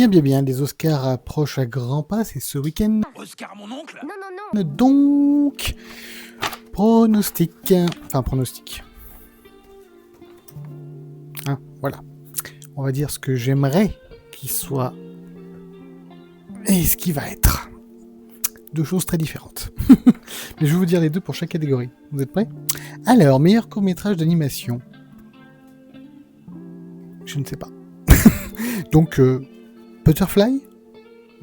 Bien, les Oscars approchent à grands pas, c'est ce week-end. Oscar, mon oncle? Non, non, non. Donc, pronostic. Hein, voilà. On va dire ce que j'aimerais qu'il soit et ce qui va être. Deux choses très différentes. Mais je vais vous dire les deux pour chaque catégorie. Vous êtes prêts? Alors, meilleur court-métrage d'animation. Je ne sais pas. Donc, Butterfly,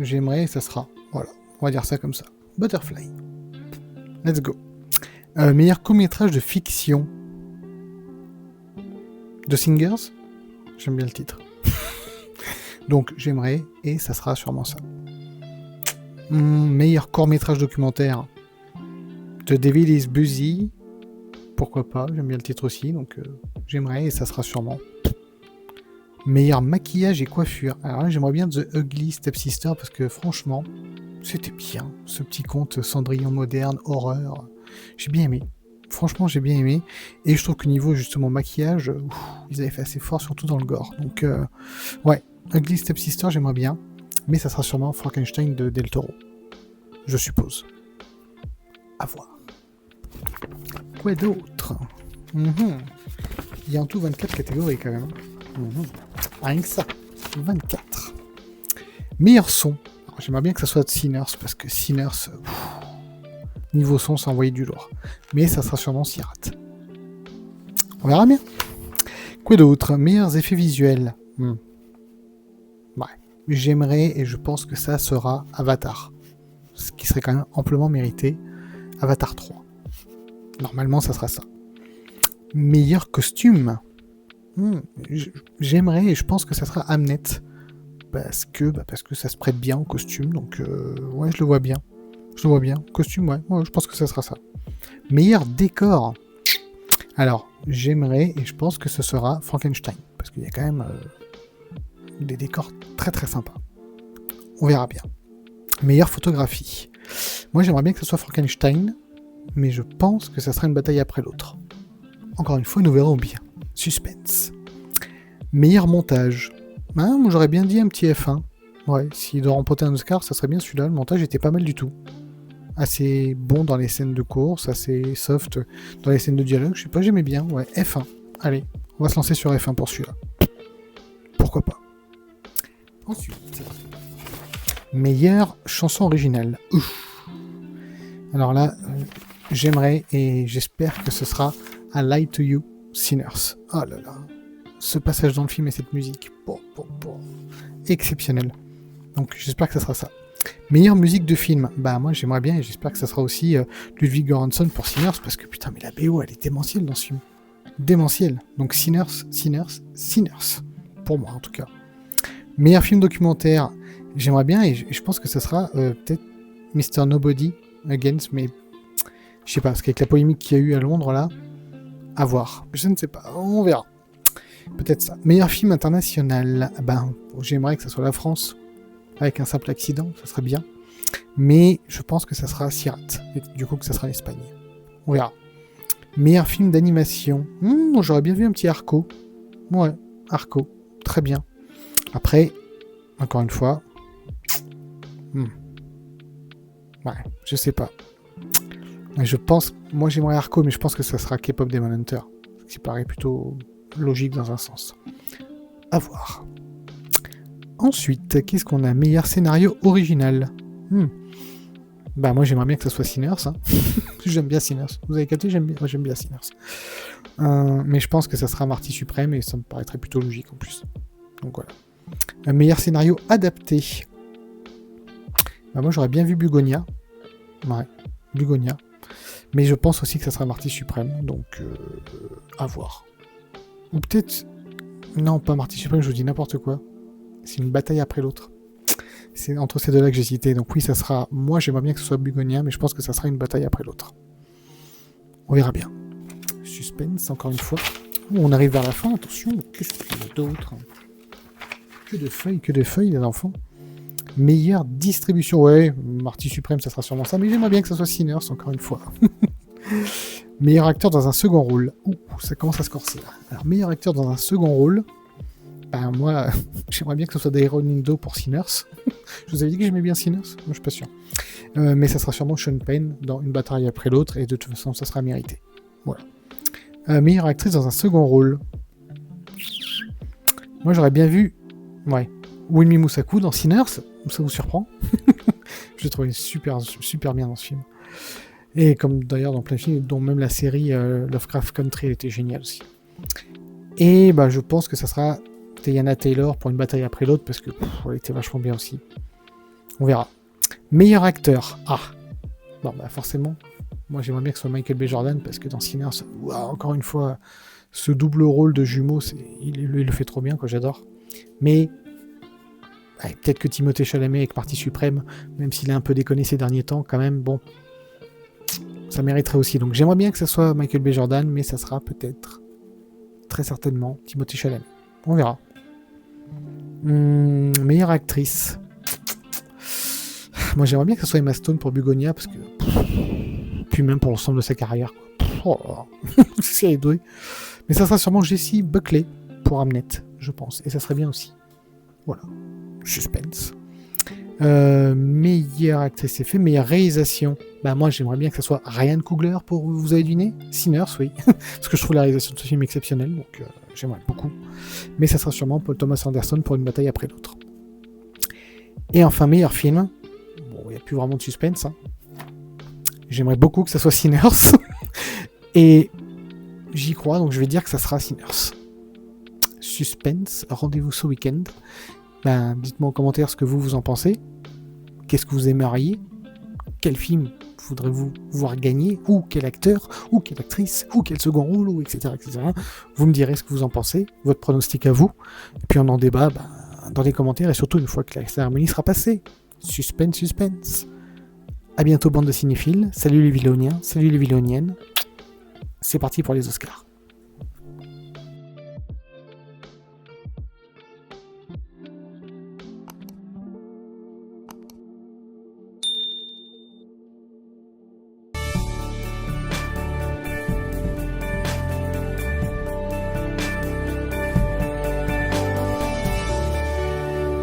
j'aimerais, ça sera. Voilà, on va dire ça comme ça. Butterfly. Let's go. Meilleur court-métrage de fiction. The Singers. J'aime bien le titre. Donc, j'aimerais, et ça sera sûrement ça. Meilleur court-métrage documentaire. The Devil is Busy. Pourquoi pas, j'aime bien le titre aussi, donc j'aimerais, et ça sera sûrement. Meilleur maquillage et coiffure. Alors là, j'aimerais bien The Ugly Stepsister, parce que franchement, c'était bien, ce petit conte Cendrillon moderne, horreur. J'ai bien aimé. Franchement, j'ai bien aimé. Et je trouve que niveau, justement, maquillage, ils avaient fait assez fort, surtout dans le gore. Donc, ouais, Ugly Stepsister, j'aimerais bien. Mais ça sera sûrement Frankenstein de Del Toro. Je suppose. À voir. Quoi d'autre? Il y a en tout 24 catégories quand même. Rien que ça. 24. Meilleur son. Alors, j'aimerais bien que ça soit de Sinners, parce que Sinners, niveau son, ça envoyé du lourd. Mais ça sera sûrement Sirat. On verra bien. Quoi d'autre? Meilleurs effets visuels. Ouais. J'aimerais, et je pense que ça sera Avatar. Ce qui serait quand même amplement mérité. Avatar 3. Normalement, ça sera ça. Meilleur costume. J'aimerais, et je pense que ça sera Hamnet. Parce que ça se prête bien au costume. Donc, ouais, je le vois bien. Costume, ouais, je pense que ça sera ça. Meilleur décor. Alors, j'aimerais, et je pense que ce sera Frankenstein. Parce qu'il y a quand même des décors très très sympas. On verra bien. Meilleure photographie. Moi, j'aimerais bien que ce soit Frankenstein, mais je pense que ça sera une bataille après l'autre. Encore une fois, nous verrons bien. Suspense. Meilleur montage. Moi, j'aurais bien dit un petit F1. Ouais, s'il doit remporter un Oscar, ça serait bien celui-là. Le montage était pas mal du tout. Assez bon dans les scènes de course, assez soft dans les scènes de dialogue. Je sais pas, j'aimais bien. Ouais, F1. Allez, on va se lancer sur F1 pour celui-là. Pourquoi pas. Ensuite, meilleure chanson originale. Alors là, j'aimerais et j'espère que ce sera I Lie to You, Sinners. Oh là là, ce passage dans le film et cette musique, exceptionnel. Donc j'espère que ça sera ça. Meilleure musique de film. Bah moi j'aimerais bien et j'espère que ça sera aussi Ludwig Göransson pour Sinners, parce que putain mais la BO elle est démentielle dans ce film. Démentielle. Donc Sinners. Pour moi en tout cas. Meilleur film documentaire. J'aimerais bien et je pense que ça sera peut-être Mr. Nobody Against, mais je sais pas, parce qu'avec la polémique qu'il y a eu à Londres là, à voir. Je ne sais pas, on verra. Peut-être ça. Meilleur film international. J'aimerais que ça soit la France, avec un simple accident, ça serait bien. Mais je pense que ça sera Sirat, et du coup que ça sera l'Espagne. On verra. Meilleur film d'animation. J'aurais bien vu un petit Arco. Ouais, Arco. Très bien. Après, encore une fois, ouais, je sais pas. Je pense, moi j'aimerais Arco, mais je pense que ça sera K-pop Demon Hunter. Ce qui paraît plutôt logique dans un sens. À voir. Ensuite, qu'est-ce qu'on a? Meilleur scénario original. Moi j'aimerais bien que ça soit Sinners. J'aime bien Sinners. Vous avez capté? Moi j'aime bien Sinners. Mais je pense que ça sera Marty Suprême et ça me paraîtrait plutôt logique en plus. Donc voilà. Un meilleur scénario adapté. Moi j'aurais bien vu Bugonia. Ouais, Bugonia. Mais je pense aussi que ça sera Marty Suprême. Donc à voir. Ou peut-être... Non, pas Marty Suprême, je vous dis n'importe quoi. C'est une bataille après l'autre. C'est entre ces deux-là que j'ai cité. Donc oui, ça sera... Moi j'aimerais bien que ce soit Bugonia, mais je pense que ça sera une bataille après l'autre. On verra bien. Suspense, encore une fois. On arrive vers la fin, attention. Qu'est-ce qu'il y a d'autre? Que de feuilles, les enfants. Meilleure distribution. Ouais, Marty Suprême, ça sera sûrement ça. Mais j'aimerais bien que ça soit Sinners, encore une fois. Meilleur acteur dans un second rôle. Ça commence à se corser là. Alors, meilleur acteur dans un second rôle. Ben moi, j'aimerais bien que ce soit Dairo Nindo pour Sinners. Je vous avais dit que j'aimais bien Sinners? Moi, je suis pas sûr. Mais ça sera sûrement Sean Penn dans une bataille après l'autre, et de toute façon, ça sera mérité. Voilà. Meilleure actrice dans un second rôle. Moi, j'aurais bien vu... Ouais. Wunmi Mosaku dans Sinners. Ça vous surprend? Je l'ai trouvé super, super bien dans ce film. Et comme d'ailleurs dans plein de films, dont même la série Lovecraft Country, elle était géniale aussi. Et bah, je pense que ça sera Teyana Taylor pour une bataille après l'autre, parce que elle était vachement bien aussi. On verra. Meilleur acteur. Ah. Bon, bah forcément. Moi, j'aimerais bien que ce soit Michael B. Jordan, parce que dans Sinners, encore une fois, ce double rôle de jumeau, il le fait trop bien, quoi, j'adore. Mais ouais, peut-être que Timothée Chalamet avec Partie Suprême, même s'il a un peu déconné ces derniers temps, quand même, bon, ça mériterait aussi. Donc j'aimerais bien que ce soit Michael B. Jordan, mais ça sera peut-être, très certainement, Timothée Chalamet. On verra. Meilleure actrice. Moi, j'aimerais bien que ce soit Emma Stone pour Bugonia, parce que... Puis même pour l'ensemble de sa carrière, quoi. C'est elle est douée. Mais ça sera sûrement Jessie Buckley pour Hamnet, je pense. Et ça serait bien aussi. Voilà. Suspense. Meilleure actrice, c'est fait. Meilleure réalisation. Bah moi, j'aimerais bien que ce soit Ryan Coogler pour Vous avez deviné. Sinners, oui. Parce que je trouve la réalisation de ce film exceptionnelle, donc j'aimerais beaucoup. Mais ça sera sûrement Paul Thomas Anderson pour Une bataille après l'autre. Et enfin, meilleur film. Bon, il n'y a plus vraiment de suspense, hein. J'aimerais beaucoup que ça soit Sinners. Et j'y crois, donc je vais dire que ça sera Sinners. Suspense, rendez-vous ce week-end. Ben, dites-moi en commentaire ce que vous en pensez. Qu'est-ce que vous aimeriez? Quel film voudrez-vous voir gagner? Ou quel acteur? Ou quelle actrice? Ou quel second rôle? Ou etc., etc. Vous me direz ce que vous en pensez. Votre pronostic à vous. Et puis on en débat dans les commentaires. Et surtout une fois que la cérémonie sera passée. Suspense, suspense. À bientôt, bande de cinéphiles. Salut les Villoniens, salut les Villoniennes. C'est parti pour les Oscars.